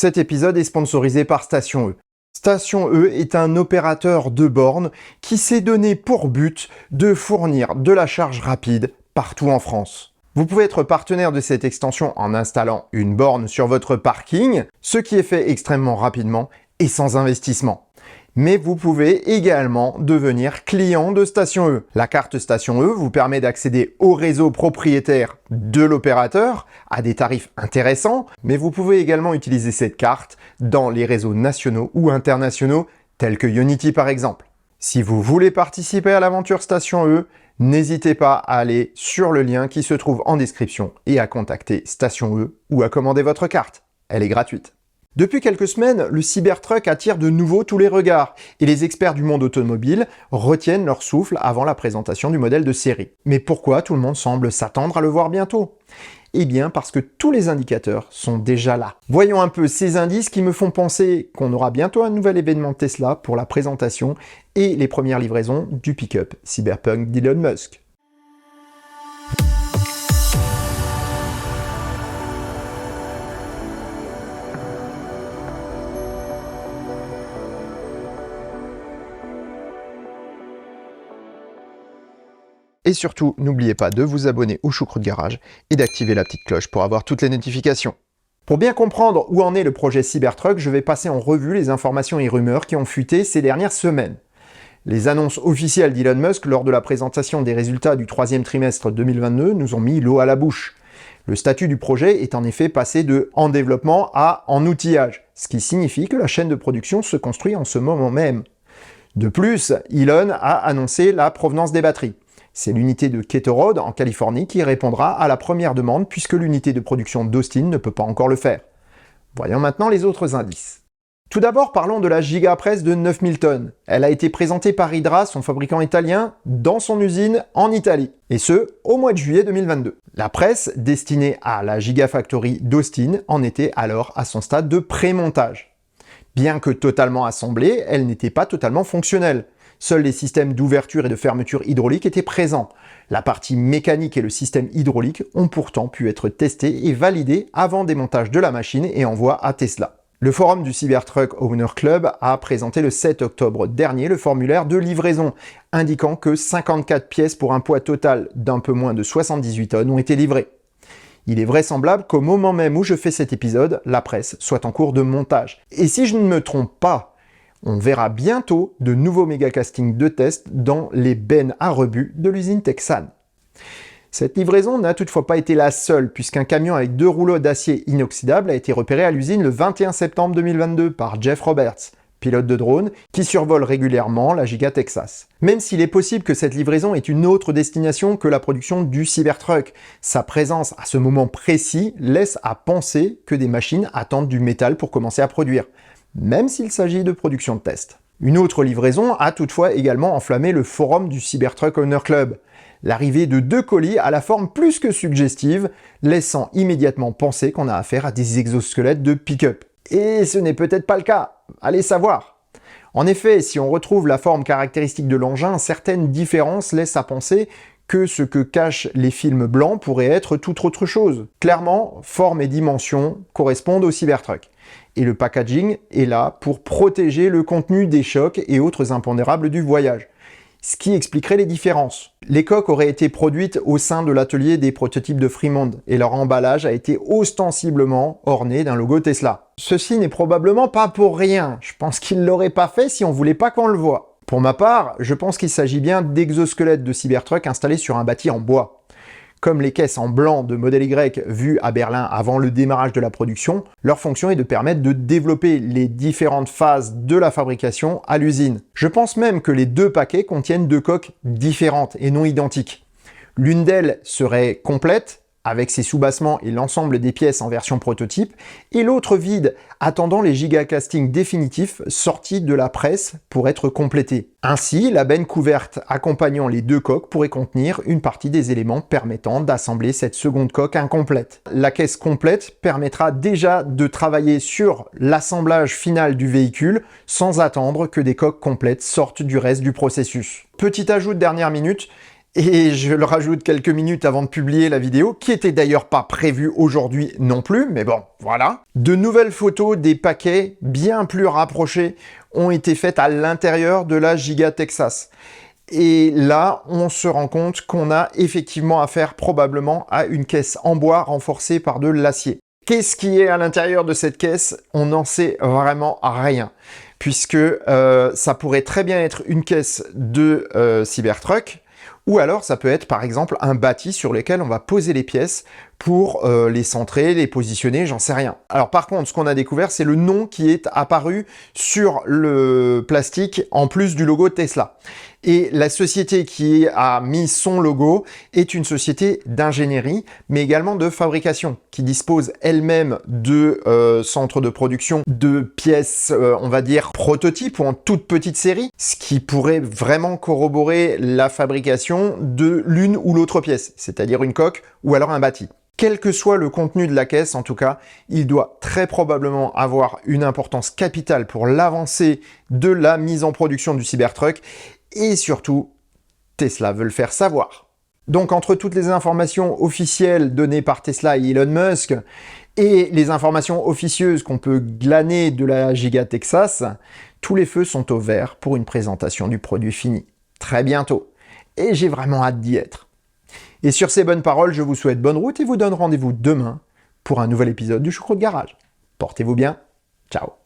Cet épisode est sponsorisé par Station E. Station E est un opérateur de bornes qui s'est donné pour but de fournir de la charge rapide partout en France. Vous pouvez être partenaire de cette extension en installant une borne sur votre parking, ce qui est fait extrêmement rapidement et sans investissement. Mais vous pouvez également devenir client de Station E. La carte Station E vous permet d'accéder au réseau propriétaire de l'opérateur à des tarifs intéressants, mais vous pouvez également utiliser cette carte dans les réseaux nationaux ou internationaux tels que Ionity par exemple. Si vous voulez participer à l'aventure Station E, n'hésitez pas à aller sur le lien qui se trouve en description et à contacter Station E ou à commander votre carte. Elle est gratuite. Depuis quelques semaines, le Cybertruck attire de nouveau tous les regards et les experts du monde automobile retiennent leur souffle avant la présentation du modèle de série. Mais pourquoi tout le monde semble s'attendre à le voir bientôt? Eh bien parce que tous les indicateurs sont déjà là. Voyons un peu ces indices qui me font penser qu'on aura bientôt un nouvel événement Tesla pour la présentation et les premières livraisons du pick-up Cyberpunk d'Elon Musk. Et surtout, n'oubliez pas de vous abonner au Choucroute Garage et d'activer la petite cloche pour avoir toutes les notifications. Pour bien comprendre où en est le projet Cybertruck, je vais passer en revue les informations et rumeurs qui ont fuité ces dernières semaines. Les annonces officielles d'Elon Musk lors de la présentation des résultats du troisième trimestre 2022 nous ont mis l'eau à la bouche. Le statut du projet est en effet passé de « en développement » à « en outillage », ce qui signifie que la chaîne de production se construit en ce moment même. De plus, Elon a annoncé la provenance des batteries. C'est l'unité de Keto Road en Californie qui répondra à la première demande puisque l'unité de production d'Austin ne peut pas encore le faire. Voyons maintenant les autres indices. Tout d'abord, parlons de la gigapresse de 9000 tonnes. Elle a été présentée par Hydra, son fabricant italien, dans son usine en Italie, et ce, au mois de juillet 2022. La presse, destinée à la Gigafactory d'Austin, en était alors à son stade de pré-montage. Bien que totalement assemblée, elle n'était pas totalement fonctionnelle. Seuls les systèmes d'ouverture et de fermeture hydraulique étaient présents. La partie mécanique et le système hydraulique ont pourtant pu être testés et validés avant démontage de la machine et envoi à Tesla. Le forum du Cybertruck Owner Club a présenté le 7 octobre dernier le formulaire de livraison, indiquant que 54 pièces pour un poids total d'un peu moins de 78 tonnes ont été livrées. Il est vraisemblable qu'au moment même où je fais cet épisode, la presse soit en cours de montage. Et si je ne me trompe pas, on verra bientôt de nouveaux méga-castings de test dans les bennes à rebut de l'usine Texan. Cette livraison n'a toutefois pas été la seule, puisqu'un camion avec 2 rouleaux d'acier inoxydable a été repéré à l'usine le 21 septembre 2022 par Jeff Roberts, pilote de drone, qui survole régulièrement la Giga Texas. Même s'il est possible que cette livraison ait une autre destination que la production du Cybertruck, sa présence à ce moment précis laisse à penser que des machines attendent du métal pour commencer à produire, même s'il s'agit de production de test. Une autre livraison a toutefois également enflammé le forum du Cybertruck Owner Club. L'arrivée de 2 colis à la forme plus que suggestive, laissant immédiatement penser qu'on a affaire à des exosquelettes de pick-up. Et ce n'est peut-être pas le cas, allez savoir. En effet, si on retrouve la forme caractéristique de l'engin, certaines différences laissent à penser que ce que cachent les films blancs pourrait être toute autre chose. Clairement, forme et dimension correspondent au Cybertruck. Et le packaging est là pour protéger le contenu des chocs et autres impondérables du voyage, ce qui expliquerait les différences. Les coques auraient été produites au sein de l'atelier des prototypes de Fremont et leur emballage a été ostensiblement orné d'un logo Tesla. Ceci n'est probablement pas pour rien, je pense qu'ils l'auraient pas fait si on voulait pas qu'on le voie. Pour ma part, je pense qu'il s'agit bien d'exosquelettes de Cybertruck installés sur un bâti en bois. Comme les caisses en blanc de modèle Y vues à Berlin avant le démarrage de la production, leur fonction est de permettre de développer les différentes phases de la fabrication à l'usine. Je pense même que les 2 paquets contiennent 2 coques différentes et non identiques. L'une d'elles serait complète, avec ses soubassements et l'ensemble des pièces en version prototype, et l'autre vide, attendant les gigacastings définitifs sortis de la presse pour être complétés. Ainsi, la benne couverte accompagnant les 2 coques pourrait contenir une partie des éléments permettant d'assembler cette seconde coque incomplète. La caisse complète permettra déjà de travailler sur l'assemblage final du véhicule sans attendre que des coques complètes sortent du reste du processus. Petit ajout de dernière minute, Et je le rajoute quelques minutes avant de publier la vidéo, qui était d'ailleurs pas prévue aujourd'hui non plus, mais bon, voilà. De nouvelles photos des paquets bien plus rapprochés ont été faites à l'intérieur de la Giga Texas. Et là, on se rend compte qu'on a effectivement affaire probablement à une caisse en bois renforcée par de l'acier. Qu'est-ce qui est à l'intérieur de cette caisse? On n'en sait vraiment rien, puisque ça pourrait très bien être une caisse de Cybertruck, ou alors ça peut être par exemple un bâti sur lequel on va poser les pièces pour les centrer, les positionner, j'en sais rien. Alors par contre, ce qu'on a découvert, c'est le nom qui est apparu sur le plastique en plus du logo Tesla. Et la société qui a mis son logo est une société d'ingénierie, mais également de fabrication, qui dispose elle-même de centres de production de pièces, on va dire, prototypes ou en toute petite série, ce qui pourrait vraiment corroborer la fabrication de l'une ou l'autre pièce, c'est-à-dire une coque ou alors un bâti. Quel que soit le contenu de la caisse, en tout cas, il doit très probablement avoir une importance capitale pour l'avancée de la mise en production du Cybertruck, et surtout, Tesla veut le faire savoir. Donc entre toutes les informations officielles données par Tesla et Elon Musk, et les informations officieuses qu'on peut glaner de la Giga Texas, tous les feux sont au vert pour une présentation du produit fini. Très bientôt. Et j'ai vraiment hâte d'y être. Et sur ces bonnes paroles, je vous souhaite bonne route et vous donne rendez-vous demain pour un nouvel épisode du Choucroute Garage. Portez-vous bien. Ciao.